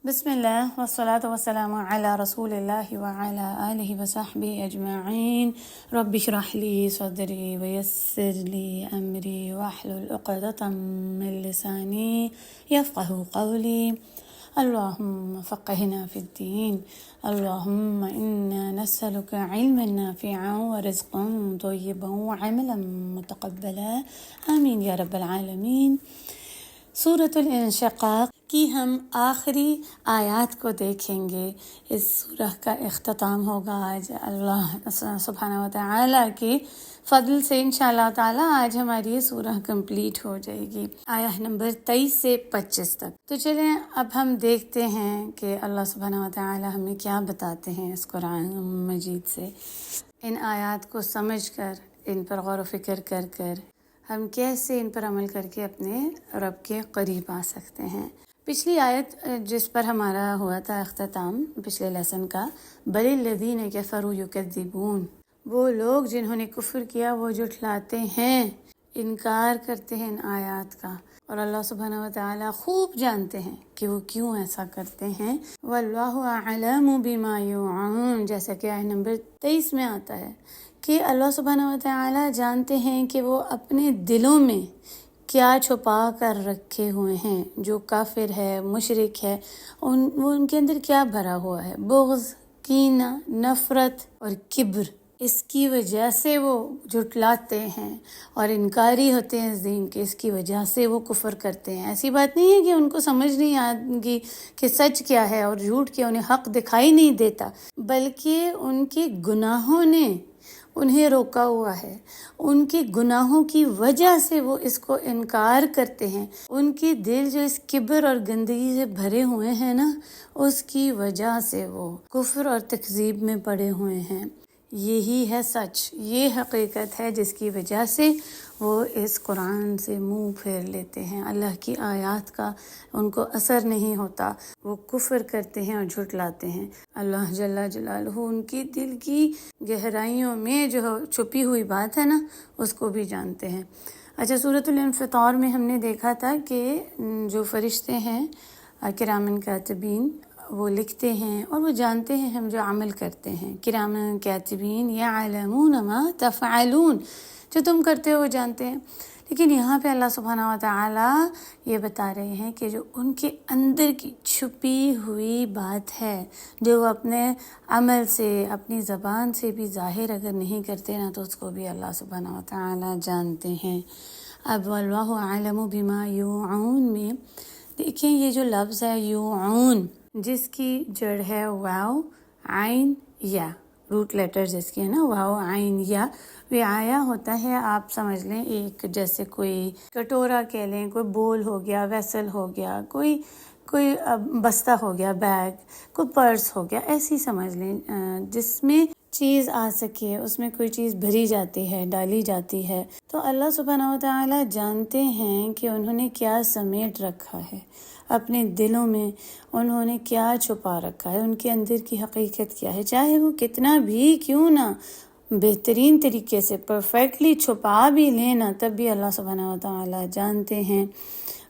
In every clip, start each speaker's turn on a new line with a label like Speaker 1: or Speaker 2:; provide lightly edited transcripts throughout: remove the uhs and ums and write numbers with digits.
Speaker 1: بسم اللہ والصلاة والسلام علی رسول اللہ وعلی آلہ وصحبہ اجمعین رب اشرح لی صدری ویسر لی امری واحلل عقدۃ من لسانی یفقہوا قولی اللہم فقہنا فی الدین اللہم انا نسألک علما نافعا ورزقا طیبا وعملا متقبلا آمین یا رب العالمین۔ سورۃ الانشقاق کی ہم آخری آیات کو دیکھیں گے۔ اس سورہ کا اختتام ہوگا آج اللہ سبحانہ و تعالیٰ کے فضل سے انشاءاللہ تعالیٰ آج ہماری یہ سورہ کمپلیٹ ہو جائے گی، آیت نمبر 23 سے 25 تک۔ تو چلیں اب ہم دیکھتے ہیں کہ اللہ سبحانہ و تعالیٰ ہمیں کیا بتاتے ہیں اس قرآن مجید سے۔ ان آیات کو سمجھ کر، ان پر غور و فکر کر کر ہم کیسے ان پر عمل کر کے اپنے رب کے قریب آ سکتے ہیں۔ پچھلی آیت جس پر ہمارا ہوا تھا اختتام پچھلے لیسن کا، بل الذین کفروا یکذبون، وہ لوگ جنہوں نے کفر کیا وہ جھٹلاتے ہیں، انکار کرتے ہیں ان آیات کا، اور اللہ سبحانہ و تعالیٰ خوب جانتے ہیں کہ وہ کیوں ایسا کرتے ہیں۔ واللہ اعلم بما یوعون، جیسا کہ آیت نمبر 23 میں آتا ہے کہ اللہ سبحانہ و تعالیٰ جانتے ہیں کہ وہ اپنے دلوں میں کیا چھپا کر رکھے ہوئے ہیں۔ جو کافر ہے، مشرک ہے، وہ ان کے اندر کیا بھرا ہوا ہے، بغض، کینہ، نفرت اور کبر، اس کی وجہ سے وہ جھٹلاتے ہیں اور انکاری ہوتے ہیں اس دین کے، اس کی وجہ سے وہ کفر کرتے ہیں۔ ایسی بات نہیں ہے کہ ان کو سمجھ نہیں آگی کہ سچ کیا ہے اور جھوٹ کیا، انہیں حق دکھائی نہیں دیتا، بلکہ ان کے گناہوں نے انہیں روکا ہوا ہے۔ ان کے گناہوں کی وجہ سے وہ اس کو انکار کرتے ہیں۔ ان کے دل جو اس کبر اور گندگی سے بھرے ہوئے ہیں نا، اس کی وجہ سے وہ کفر اور تکذیب میں پڑے ہوئے ہیں۔ یہی ہے سچ، یہ حقیقت ہے جس کی وجہ سے وہ اس قرآن سے منہ پھیر لیتے ہیں، اللہ کی آیات کا ان کو اثر نہیں ہوتا، وہ کفر کرتے ہیں اور جھٹلاتے ہیں۔ اللہ جل جلالہ ان کی دل کی گہرائیوں میں جو چھپی ہوئی بات ہے نا، اس کو بھی جانتے ہیں۔ اچھا، سورۃ الانفطار میں ہم نے دیکھا تھا کہ جو فرشتے ہیں کرامن کاتبین، وہ لکھتے ہیں اور وہ جانتے ہیں ہم جو عمل کرتے ہیں۔ کرامن کاتبین یعلمون ما تفعلون، جو تم کرتے ہو وہ جانتے ہیں۔ لیکن یہاں پہ اللہ سبحانہ و تعالیٰ یہ بتا رہے ہیں کہ جو ان کے اندر کی چھپی ہوئی بات ہے، جو وہ اپنے عمل سے، اپنی زبان سے بھی ظاہر اگر نہیں کرتے نا، تو اس کو بھی اللہ سبحانہ و تعالیٰ جانتے ہیں۔ اب واللہ اعلم بما یوعون میں دیکھیں، یہ جو لفظ ہے یوعون، جس کی جڑ ہے واو عین یا، روٹ لیٹر جس کی ہے نا واو عین یا، وعایا ہوتا ہے، آپ سمجھ لیں ایک جیسے کوئی کٹورا کہہ لیں، کوئی بول ہو گیا، ویسل ہو گیا، کوئی بستہ ہو گیا، بیگ، کوئی پرس ہو گیا، ایسی سمجھ لیں جس میں چیز آ سکے، اس میں کوئی چیز بھری جاتی ہے، ڈالی جاتی ہے۔ تو اللہ سبحانہ و تعالیٰ جانتے ہیں کہ انہوں نے کیا سمیٹ رکھا ہے اپنے دلوں میں، انہوں نے کیا چھپا رکھا ہے، ان کے اندر کی حقیقت کیا ہے، چاہے وہ کتنا بھی کیوں نہ بہترین طریقے سے پرفیکٹلی چھپا بھی لینا، تب بھی اللہ سبحانہ و تعالیٰ جانتے ہیں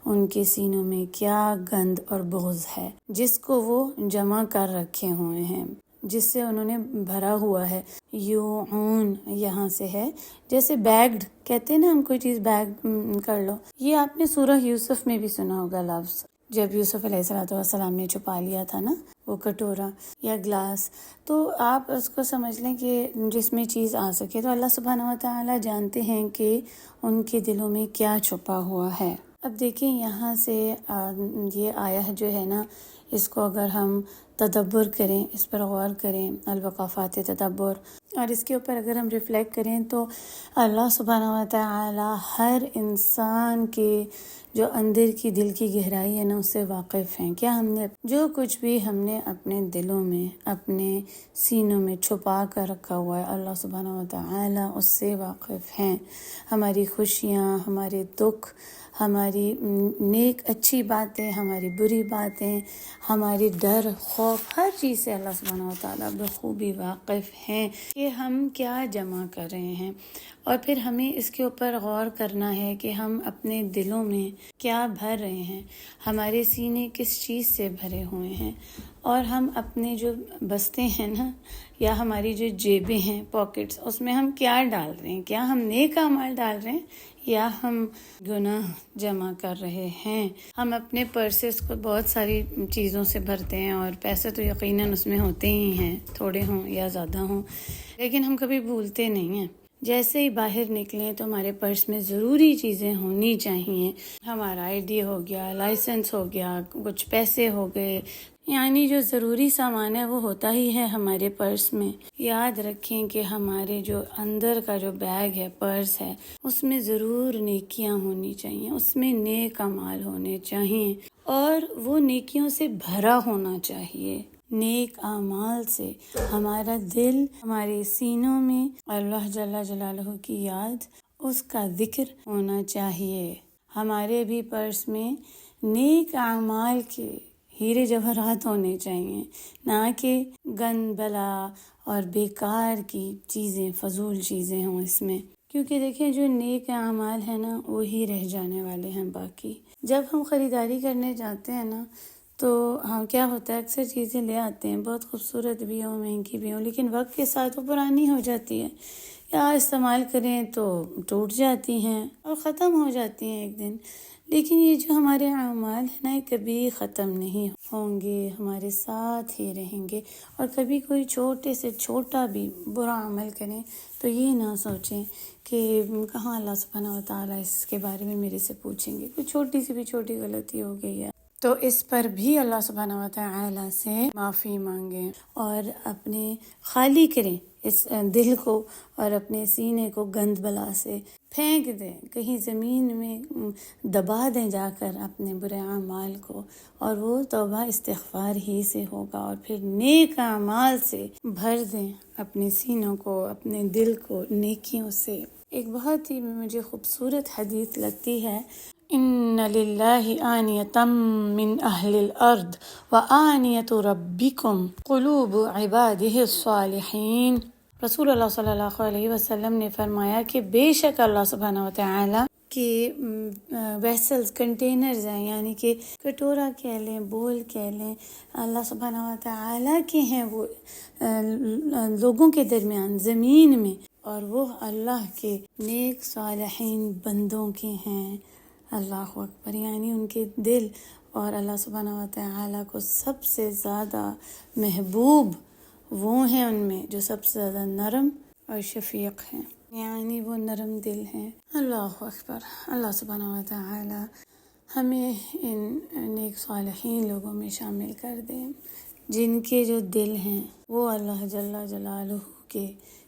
Speaker 1: ان کے سینوں میں کیا گند اور بغض ہے، جس کو وہ جمع کر رکھے ہوئے ہیں، جس سے انہوں نے بھرا ہوا ہے۔ یوعون یہاں سے ہے، جیسے بیگڈ کہتے ہیں نا، ہم کوئی چیز بیگ کر لو، یہ آپ نے سورہ یوسف میں بھی سنا ہوگا لفظ، جب یوسف علیہ السلام نے چھپا لیا تھا نا وہ کٹورا یا گلاس، تو آپ اس کو سمجھ لیں کہ جس میں چیز آ سکے۔ تو اللہ سبحانہ و تعالیٰ جانتے ہیں کہ ان کے دلوں میں کیا چھپا ہوا ہے۔ اب دیکھیں یہاں سے یہ آیا جو ہے نا، اس کو اگر ہم تدبر کریں، اس پر غور کریں، الوقافات تدبر، اور اس کے اوپر اگر ہم ریفلیکٹ کریں، تو اللہ سبحانہ و تعالیٰ ہر انسان کے جو اندر کی دل کی گہرائی ہے نا، اس سے واقف ہیں۔ کیا ہم نے جو کچھ بھی ہم نے اپنے دلوں میں، اپنے سینوں میں چھپا کر رکھا ہوا ہے، اللہ سبحانہ و تعالیٰ اس سے واقف ہیں۔ ہماری خوشیاں، ہمارے دکھ، ہماری نیک اچھی باتیں، ہماری بری باتیں، ہماری ڈر خوف ہر چیز سے اللہ سبحانہ و تعالیٰ بخوبی واقف ہیں کہ ہم کیا جمع کر رہے ہیں، اور پھر ہمیں اس کے اوپر غور کرنا ہے کہ ہم اپنے دلوں میں کیا بھر رہے ہیں، ہمارے سینے کس چیز سے بھرے ہوئے ہیں، اور ہم اپنے جو بستے ہیں نا، یا ہماری جو جیبیں ہیں، پاکٹس، اس میں ہم کیا ڈال رہے ہیں، کیا ہم نیک اعمال ڈال رہے ہیں یا ہم گناہ جمع کر رہے ہیں۔ ہم اپنے پرسز کو بہت ساری چیزوں سے بھرتے ہیں، اور پیسے تو یقیناً اس میں ہوتے ہی ہیں، تھوڑے ہوں یا زیادہ ہوں، لیکن ہم کبھی بھولتے نہیں ہیں۔ جیسے ہی باہر نکلیں تو ہمارے پرس میں ضروری چیزیں ہونی چاہیے، ہمارا ID ہو گیا، لائسنس ہو گیا، کچھ پیسے ہو گئے، یعنی جو ضروری سامان ہے وہ ہوتا ہی ہے ہمارے پرس میں۔ یاد رکھیں کہ ہمارے جو اندر کا جو بیگ ہے، پرس ہے، اس میں ضرور نیکیاں ہونی چاہیے، اس میں نیک اعمال ہونے چاہیے، اور وہ نیکیوں سے بھرا ہونا چاہیے۔ نیک اعمال سے ہمارا دل، ہمارے سینوں میں اللہ جل جلالہ کی یاد، اس کا ذکر ہونا چاہیے۔ ہمارے بھی پرس میں نیک اعمال کے ہیرے جواہرات ہونے چاہیے، نہ کہ گند بلا اور بیکار کی چیزیں، فضول چیزیں ہوں اس میں، کیونکہ دیکھیں جو نیک اعمال ہیں نا وہی رہ جانے والے ہیں باقی۔ جب ہم خریداری کرنے جاتے ہیں نا تو ہاں کیا ہوتا ہے، اکثر چیزیں لے آتے ہیں، بہت خوبصورت بھی ہوں، مہنگی بھی ہوں، لیکن وقت کے ساتھ وہ پرانی ہو جاتی ہے، یا استعمال کریں تو ٹوٹ جاتی ہیں اور ختم ہو جاتی ہیں ایک دن۔ لیکن یہ جو ہمارے اعمال ہیں نا، یہ کبھی ختم نہیں ہوں گے، ہمارے ساتھ ہی رہیں گے، اور کبھی کوئی چھوٹے سے چھوٹا بھی برا عمل کریں تو یہ نہ سوچیں کہ کہاں اللہ سبحانہ و تعالیٰ اس کے بارے میں میرے سے پوچھیں گے، کوئی چھوٹی سی بھی چھوٹی غلطی ہو گئی ہے تو اس پر بھی اللہ سبحانہ و تعالیٰ سے معافی مانگیں، اور اپنے خالی کریں اس دل کو، اور اپنے سینے کو گند بلا سے پھینک دیں، کہیں زمین میں دبا دیں جا کر اپنے برے اعمال کو، اور وہ توبہ استغفار ہی سے ہوگا، اور پھر نیک اعمال سے بھر دیں اپنے سینوں کو، اپنے دل کو نیکیوں سے۔ ایک بہت ہی مجھے خوبصورت حدیث لگتی ہے، ان للہ آنیۃ من اہل الارض وآنیۃ ربکم قلوب عبادہ الصالحین۔ رسول اللہ صلی اللہ علیہ وسلم نے فرمایا کہ بے شک اللہ سبحانہ و تعالیٰ کے ویسلز، کنٹینرز ہیں، یعنی کہ کٹورا کہہ لیں، بول کہہ لیں، اللہ سبحانہ و تعالیٰ کے ہیں وہ لوگوں کے درمیان زمین میں، اور وہ اللہ کے نیک صالحین بندوں کے ہیں۔ اللہ اکبر، یعنی ان کے دل اور اللہ سبحانہ و تعالیٰ کو سب سے زیادہ محبوب وہ ہیں، ان میں جو سب سے زیادہ نرم اور شفیق ہیں، یعنی وہ نرم دل ہیں۔ اللہ اکبر، اللہ سبحانہ و تعالیٰ ہمیں ان نیک صالحین لوگوں میں شامل کر دیں جن کے جو دل ہیں وہ اللہ جل جلالہ کے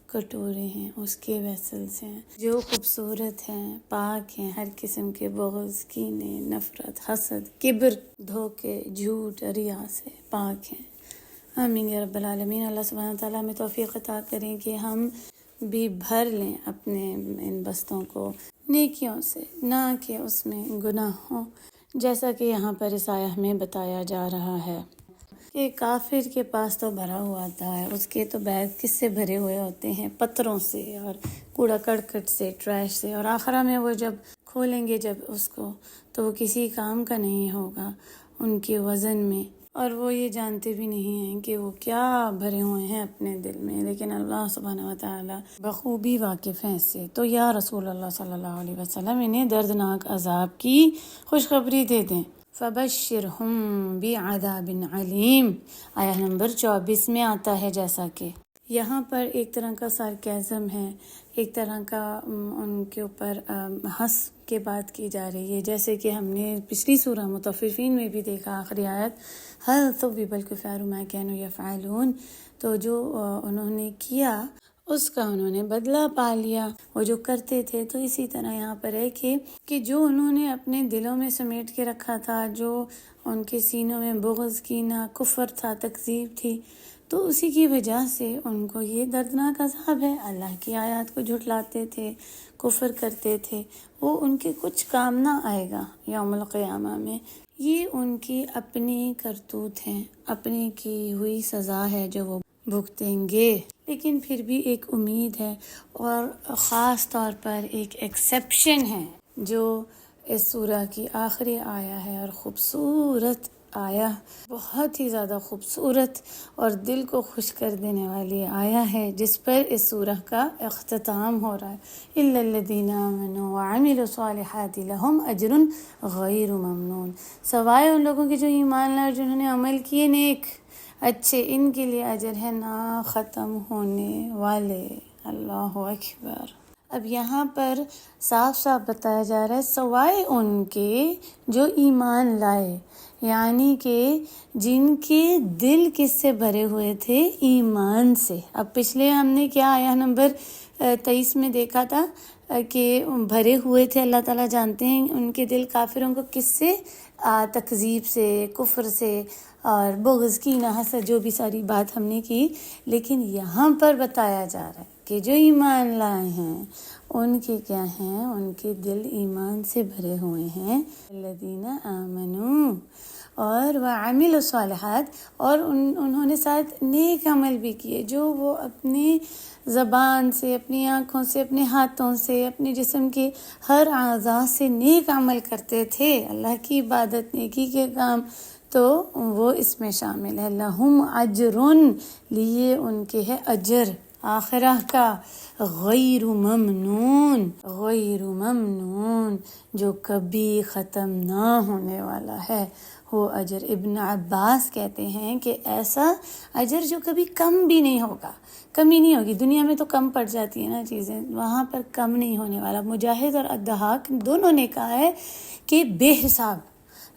Speaker 1: کٹورے ہیں، اس کے ویسلز ہیں، جو خوبصورت ہیں، پاک ہیں، ہر قسم کے بغض، کینے، نفرت، حسد، کبر، دھوکے، جھوٹ، ریا سے پاک ہیں۔ آمین یا رب العالمین۔ اللہ سبحانہ تعالیٰ ہمیں توفیق عطا کریں کہ ہم بھی بھر لیں اپنے ان بستوں کو نیکیوں سے، نہ کہ اس میں گناہ ہوں، جیسا کہ یہاں پر اس آیہ میں بتایا جا رہا ہے کہ کافر کے پاس تو بھرا ہوا ہوتا ہے، اس کے تو بیگ کس سے بھرے ہوئے ہوتے ہیں، پتھروں سے اور کوڑا کرکٹ سے، ٹریش سے، اور آخرہ میں وہ جب کھولیں گے جب اس کو تو وہ کسی کام کا نہیں ہوگا ان کے وزن میں، اور وہ یہ جانتے بھی نہیں ہیں کہ وہ کیا بھرے ہوئے ہیں اپنے دل میں، لیکن اللہ سبحانہ و تعالیٰ بخوبی واقف ہیں اس سے۔ تو یا رسول اللہ صلی اللہ علیہ وسلم انہیں دردناک عذاب کی خوشخبری دے دیں۔ فَبَشِّرْهُم بِعَذَابٍ عَلِيمٍ، آیہ نمبر 24 میں آتا ہے، جیسا کہ یہاں پر ایک طرح کا سارکیزم ہے، ایک طرح کا ان کے اوپر ہنس کے بات کی جا رہی ہے، جیسے کہ ہم نے پچھلی سورہ مطففین میں بھی دیکھا، آخری آیت هَلْ ثُوِّبَ الْكُفَّارُ مَا كَانُوا يَفْعَلُونَ، تو جو انہوں نے کیا اس کا انہوں نے بدلہ پا لیا۔ وہ جو کرتے تھے، تو اسی طرح یہاں پر ہے کہ جو انہوں نے اپنے دلوں میں سمیٹ کے رکھا تھا، جو ان کے سینوں میں بغض، کینہ، کفر تھا، تکذیب تھی، تو اسی کی وجہ سے ان کو یہ دردناک عذاب ہے۔ اللہ کی آیات کو جھٹلاتے تھے، کفر کرتے تھے، وہ ان کے کچھ کام نہ آئے گا یوم القیامہ میں۔ یہ ان کی اپنی کرتوت ہیں، اپنی کی ہوئی سزا ہے جو وہ بھگتیں گے۔ لیکن پھر بھی ایک امید ہے، اور خاص طور پر ایک ایکسیپشن ہے جو اس سورہ کی آخری آیا ہے، اور خوبصورت آیا، بہت ہی زیادہ خوبصورت اور دل کو خوش کر دینے والی آیا ہے، جس پر اس سورہ کا اختتام ہو رہا ہے۔ إِلَّا الَّذِينَ آمَنُوا وَعَمِلُوا الصَّالِحَاتِ لَهُمْ أَجْرٌ غَيْرُ مَمْنُونٍ، سوائے ان لوگوں کے جو ایمان لائے اور جنہوں نے عمل کیے نیک اچھے، ان کے لیے اجر ہے نا ختم ہونے والے۔ اللہ اکبر۔ اب یہاں پر صاف صاف بتایا جا رہا ہے سوائے ان کے جو ایمان لائے، یعنی کہ جن کے دل کس سے بھرے ہوئے تھے؟ ایمان سے۔ اب پچھلے ہم نے کیا آیا نمبر 23 میں دیکھا تھا کہ بھرے ہوئے تھے، اللہ تعالیٰ جانتے ہیں ان کے دل کافروں کو کس سے؟ تکذیب سے، کفر سے، اور بغض، کینہ، حسد، جو بھی ساری بات ہم نے کی۔ لیکن یہاں پر بتایا جا رہا ہے کہ جو ایمان لائے ہیں ان کے کیا ہیں؟ ان کے دل ایمان سے بھرے ہوئے ہیں۔ الذین آمنوا اور وعملوا الصالحات، اور انہوں نے ساتھ نیک عمل بھی کیے، جو وہ اپنی زبان سے، اپنی آنکھوں سے، اپنے ہاتھوں سے، اپنے جسم کے ہر اعضاء سے نیک عمل کرتے تھے، اللہ کی عبادت، نیکی کے کام، تو وہ اس میں شامل ہے۔ لہم اجرن، لیے ان کے ہے اجر آخرہ کا، غیر ممنون، غیر ممنون، جو کبھی ختم نہ ہونے والا ہے وہ اجر۔ ابن عباس کہتے ہیں کہ ایسا اجر جو کبھی کم بھی نہیں ہوگا، کمی نہیں ہوگی۔ دنیا میں تو کم پڑ جاتی ہیں نا چیزیں، وہاں پر کم نہیں ہونے والا۔ مجاہد اور الضحاک دونوں نے کہا ہے کہ بے حساب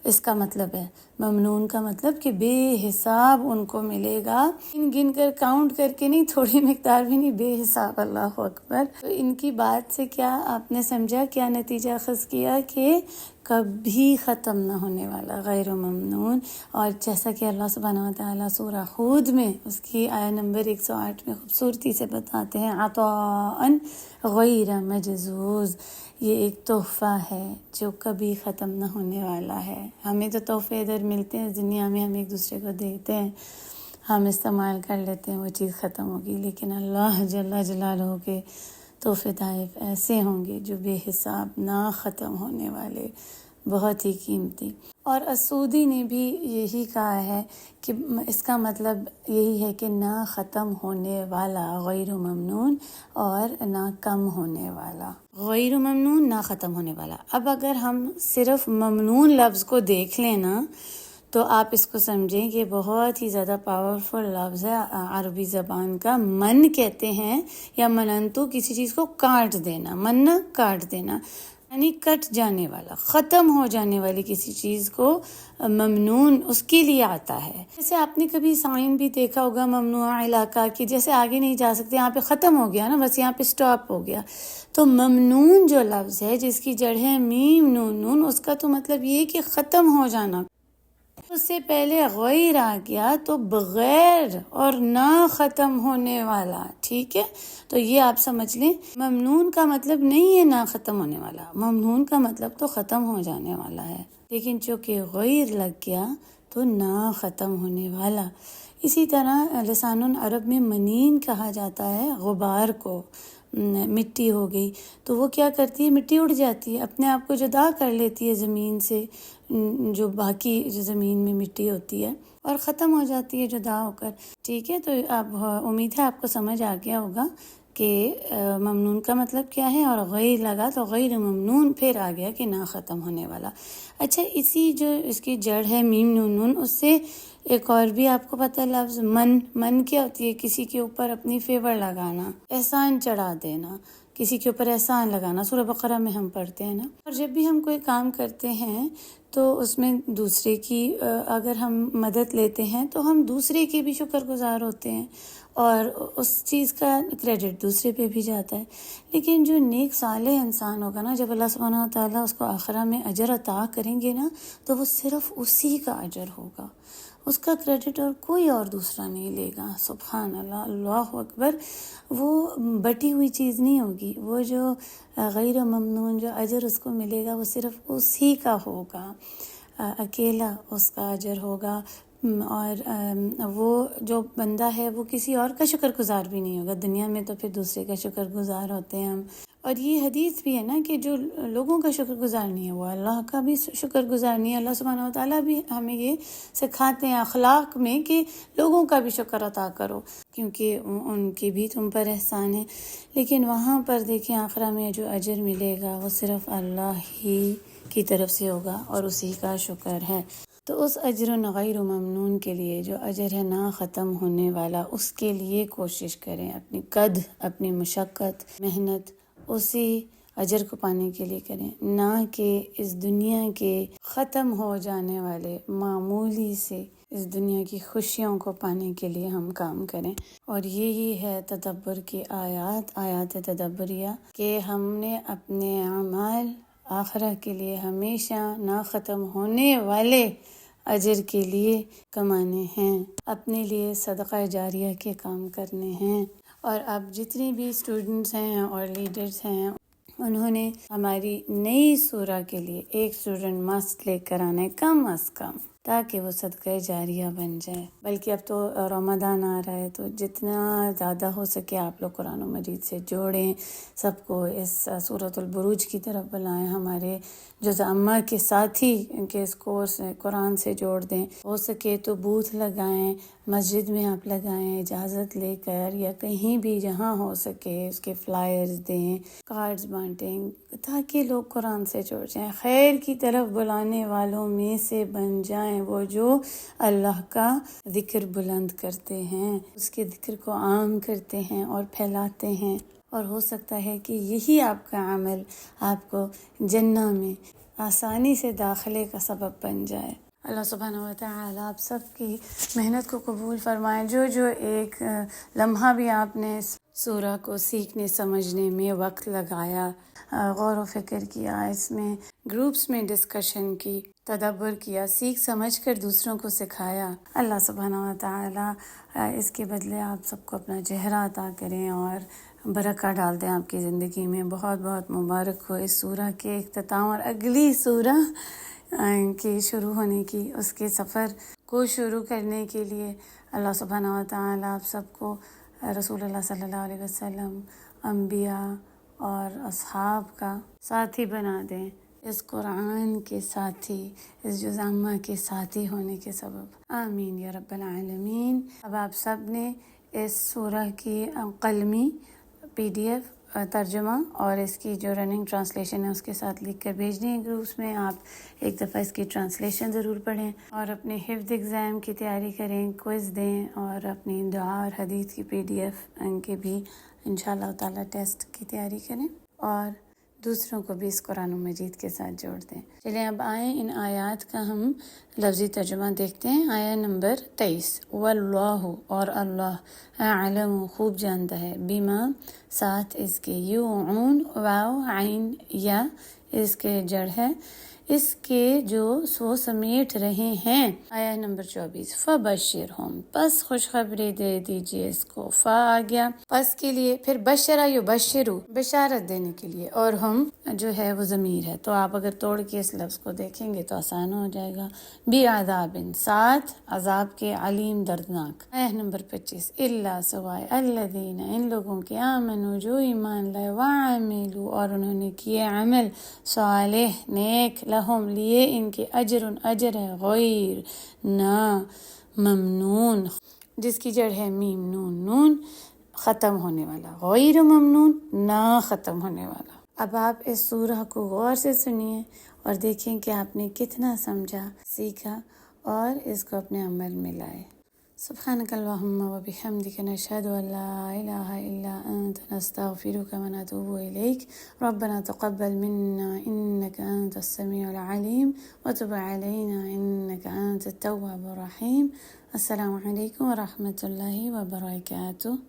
Speaker 1: اس کا مطلب ہے۔ ممنون کا مطلب کہ بے حساب ان کو ملے گا، گن کر کاؤنٹ کر کے نہیں، تھوڑی مقدار بھی نہیں، بے حساب۔ اللہ اکبر۔ تو ان کی بات سے کیا آپ نے سمجھا، کیا نتیجہ اخذ کیا؟ کہ کبھی ختم نہ ہونے والا، غیر ممنون۔ اور جیسا کہ اللہ سبحانہ وتعالیٰ سورہ ہود میں اس کی آیہ نمبر 108 میں خوبصورتی سے بتاتے ہیں، عطاءً غیر مجذوذ، یہ ایک تحفہ ہے جو کبھی ختم نہ ہونے والا ہے۔ ہمیں تو تحفے ادھر ملتے ہیں دنیا میں، ہم ایک دوسرے کو دیتے ہیں، ہم استعمال کر لیتے ہیں، وہ چیز ختم ہوگی، لیکن اللہ جل جلالہ کے تحفے تحائف ایسے ہوں گے جو بے حساب، نہ ختم ہونے والے، بہت ہی قیمتی۔ اور السودی نے بھی یہی کہا ہے کہ اس کا مطلب یہی ہے کہ نہ ختم ہونے والا، غیر ممنون، اور نہ کم ہونے والا، غیر ممنون، نہ ختم ہونے والا۔ اب اگر ہم صرف ممنون لفظ کو دیکھ لیں نا، تو آپ اس کو سمجھیں کہ بہت ہی زیادہ پاورفل لفظ ہے عربی زبان کا۔ من کہتے ہیں، یا مننتو، کسی چیز کو کاٹ دینا، مننا کاٹ دینا، یعنی کٹ جانے والا، ختم ہو جانے والی کسی چیز کو ممنون اس کے لیے آتا ہے۔ جیسے آپ نے کبھی سائن بھی دیکھا ہوگا ممنوع علاقہ کی، جیسے آگے نہیں جا سکتے، یہاں پہ ختم ہو گیا نا، بس یہاں پہ سٹاپ ہو گیا۔ تو ممنون جو لفظ ہے جس کی جڑ ہے میم نون نون، اس کا تو مطلب یہ کہ ختم ہو جانا۔ اس سے پہلے غیر آ گیا تو بغیر اور نہ ختم ہونے والا، ٹھیک ہے؟ تو یہ آپ سمجھ لیں، ممنون کا مطلب نہیں ہے نہ ختم ہونے والا، ممنون کا مطلب تو ختم ہو جانے والا ہے، لیکن چونکہ غیر لگ گیا تو نہ ختم ہونے والا۔ اسی طرح لسان العرب میں منین کہا جاتا ہے غبار کو۔ مٹی ہو گئی تو وہ کیا کرتی ہے؟ مٹی اڑ جاتی ہے، اپنے آپ کو جدا کر لیتی ہے زمین سے، جو باقی جو زمین میں مٹی ہوتی ہے، اور ختم ہو جاتی ہے جدا ہو کر، ٹھیک ہے؟ تو اب امید ہے آپ کو سمجھ آ گیا ہوگا کہ ممنون کا مطلب کیا ہے، اور غیر لگا تو غیر ممنون، پھر آ گیا کہ نہ ختم ہونے والا۔ اچھا، اسی جو اس کی جڑ ہے میم نون نون، اس سے ایک اور بھی آپ کو پتہ لفظ من کیا ہوتی ہے؟ کسی کے اوپر اپنی فیور لگانا، احسان چڑھا دینا، کسی کے اوپر احسان لگانا، سورہ بقرہ میں ہم پڑھتے ہیں نا۔ اور جب بھی ہم کوئی کام کرتے ہیں تو اس میں دوسرے کی اگر ہم مدد لیتے ہیں تو ہم دوسرے کے بھی شکر گزار ہوتے ہیں اور اس چیز کا کریڈٹ دوسرے پہ بھی جاتا ہے. لیکن جو نیک صالح انسان ہوگا نا، جب اللہ سبحانہ وتعالیٰ اس کو آخرہ میں اجر عطا کریں گے نا، تو وہ صرف اسی کا اجر ہوگا، اس کا کریڈٹ اور کوئی اور دوسرا نہیں لے گا. سبحان اللہ، اللہ اکبر. وہ بٹی ہوئی چیز نہیں ہوگی، وہ جو غیر ممنون جو اجر اس کو ملے گا وہ صرف اسی کا ہوگا، اکیلا اس کا اجر ہوگا. اور وہ جو بندہ ہے وہ کسی اور کا شکر گزار بھی نہیں ہوگا. دنیا میں تو پھر دوسرے کا شکر گزار ہوتے ہیں ہم. اور یہ حدیث بھی ہے نا کہ جو لوگوں کا شکر گزار نہیں ہے وہ اللہ کا بھی شکر گزار نہیں ہے. اللہ سبحانہ و تعالیٰ بھی ہمیں یہ سکھاتے ہیں اخلاق میں کہ لوگوں کا بھی شکر عطا کرو، کیونکہ ان کی بھی تم پر احسان ہے. لیکن وہاں پر دیکھیں آخرہ میں جو اجر ملے گا وہ صرف اللہ ہی کی طرف سے ہوگا اور اسی کا شکر ہے. تو اس اجر غیر ممنون کے لیے جو اجر ہے نہ ختم ہونے والا، اس کے لیے کوشش کریں، اپنی قد، اپنی مشقت، محنت اسی اجر کو پانے کے لیے کریں، نہ کہ اس دنیا کے ختم ہو جانے والے معمولی سے اس دنیا کی خوشیوں کو پانے کے لیے ہم کام کریں. اور یہی ہے تدبر کی آیات تدبریہ، کہ ہم نے اپنے اعمال آخرہ کے لیے ہمیشہ نہ ختم ہونے والے اجر کے لیے کمانے ہیں، اپنے لیے صدقہ جاریہ کے کام کرنے ہیں. اور اب جتنی بھی اسٹوڈنٹس ہیں اور لیڈرز ہیں، انہوں نے ہماری نئی سورہ کے لیے ایک اسٹوڈنٹ مسٹ لے کر آنا ہے کم از کم، تاکہ وہ صدقہ جاریہ بن جائے. بلکہ اب تو رمضان آ رہا ہے، تو جتنا زیادہ ہو سکے آپ لوگ قرآن مجید سے جوڑیں، سب کو اس سورۃ البروج کی طرف بلائیں. ہمارے جز امہ کے ساتھی کے اس کورس قرآن سے جوڑ دیں. ہو سکے تو بوتھ لگائیں، مسجد میں آپ لگائیں اجازت لے کر، یا کہیں بھی جہاں ہو سکے اس کے فلائرز دیں، کارڈز بانٹیں، تاکہ لوگ قرآن سے جڑ جائیں، خیر کی طرف بلانے والوں میں سے بن جائیں، وہ جو اللہ کا ذکر بلند کرتے ہیں، اس کے ذکر کو عام کرتے ہیں اور پھیلاتے ہیں. اور ہو سکتا ہے کہ یہی آپ کا عمل آپ کو جنہ میں آسانی سے داخلے کا سبب بن جائے. اللہ سبحانہ و تعالیٰ آپ سب کی محنت کو قبول فرمائے. جو ایک لمحہ بھی آپ نے سورہ کو سیکھنے سمجھنے میں وقت لگایا، غور و فکر کیا، اس میں گروپس میں ڈسکشن کی، تدبر کیا، سیکھ سمجھ کر دوسروں کو سکھایا، اللہ سبحانہ و تعالیٰ اس کے بدلے آپ سب کو اپنا چہرہ عطا کریں اور برکہ ڈال دیں آپ کی زندگی میں. بہت بہت مبارک ہو اس سورہ کے اختتام اور اگلی سورہ کے شروع ہونے کی، اس کے سفر کو شروع کرنے کے لیے. اللہ سبحانہ و تعالیٰ آپ سب کو رسول اللہ صلی اللہ علیہ وسلم، انبیاء اور اصحاب کا ساتھی بنا دیں، اس قرآن کے ساتھی، اس جز امہ کے ساتھی ہونے کے سبب. آمین یا رب العالمین. اب آپ سب نے اس سورہ کی قلمی PDF ترجمہ اور اس کی جو رننگ ٹرانسلیشن ہے اس کے ساتھ لکھ کر بھیجنی ہے گروپس میں. آپ ایک دفعہ اس کی ٹرانسلیشن ضرور پڑھیں اور اپنے حفظ ایگزام کی تیاری کریں، کوئز دیں، اور اپنی دعا اور حدیث کی PDF ان کے بھی انشاءاللہ تعالی ٹیسٹ کی تیاری کریں، اور دوسروں کو بھی اس قرآن مجید کے ساتھ جوڑ دیں. چلیں اب آئیں ان آیات کا ہم لفظی ترجمہ دیکھتے ہیں. آیہ نمبر 23، واللہ، اور اللہ، اعلم، خوب جانتا ہے، بما، ساتھ اس کے، یوعون، واو عین یا، اس کے جڑ ہے، اس کے جو سو سمیٹ رہے ہیں. آیہ نمبر 24، فبشرہم، پس خوشخبری دے دیجئے اس کو. فا آ گیا پس کے لیے، پھر بشرہ یبشرو، بشارت دینے کے لیے، اور ہم جو ہے وہ ضمیر ہے، تو آپ اگر توڑ کے اس لفظ کو دیکھیں گے تو آسان ہو جائے گا. بعذاب، ساتھ عذاب کے، علیم، دردناک. آیہ نمبر 25، الا، سوائے، الذین، ان لوگوں کے، آمنوا، جو ایمان لائے، وعملوا، اور انہوں نے کیے عمل، صالح، نیک، لہم، لیے ان کے، اجر ہے، غیر، نہ، ممنون، جس کی جڑ ہے میم نون نون، ختم ہونے والا، غیر ممنون، نہ ختم ہونے والا. اب آپ اس سورہ کو غور سے سنیے اور دیکھیں کہ آپ نے کتنا سمجھا، سیکھا اور اس کو اپنے عمل میں لائے. سبحانك اللهم وبحمدك نشهد أن لا إله إلا أنت نستغفرك ونتوب إليك. ربنا تقبل منا إنك أنت السميع العليم وتب علينا إنك أنت التواب الرحيم. السلام عليكم ورحمة الله وبركاته.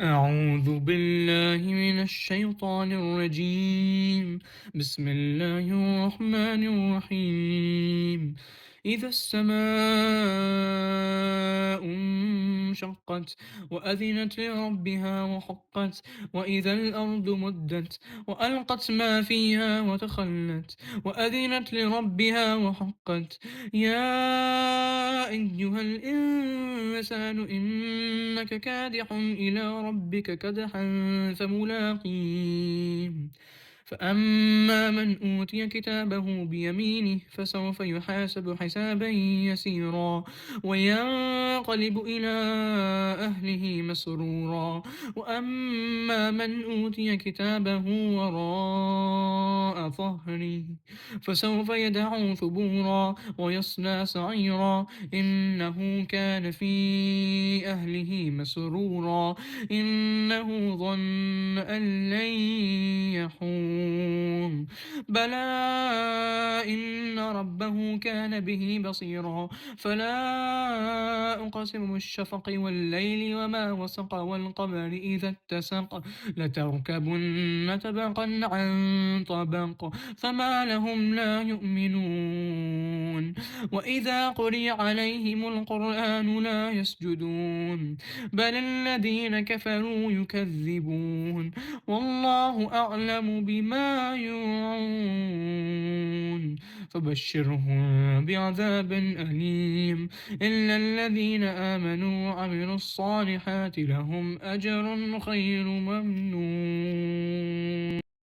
Speaker 2: أعوذ بالله من الشيطان الرجيم. بسم الله الرحمن الرحيم. إذا السماء انشقت وأذنت لربها وحقت وإذا الأرض مدت وألقت ما فيها وتخلت وأذنت لربها وحقت. يا أيها الإنسان إنك كادح إلى ربك كدحا فملاقيه. فأما من أوتي كتابه بيمينه فسوف يحاسب حسابا يسيرا وينقلب إلى أهله مسرورا. وأما من أوتي كتابه وراء ظهره فسوف يدعو ثبورا ويصلى سعيرا إنه كان في أهله مسرورا إنه ظن أن لن يحور بلى إن ربه كان به بصيرا. فلا أقسم بالشفق والليل وما وسق والقمر إذا اتسق لتركبن طبقا عن طبق فما لهم لا يؤمنون. وإذا قرئ عليهم القرآن لا يسجدون بل الذين كفروا يكذبون والله أعلم بما يوعون فبشرهم بعذاب أليم إلا الذين آمنوا وعملوا الصالحات لهم أجر غير ممنون.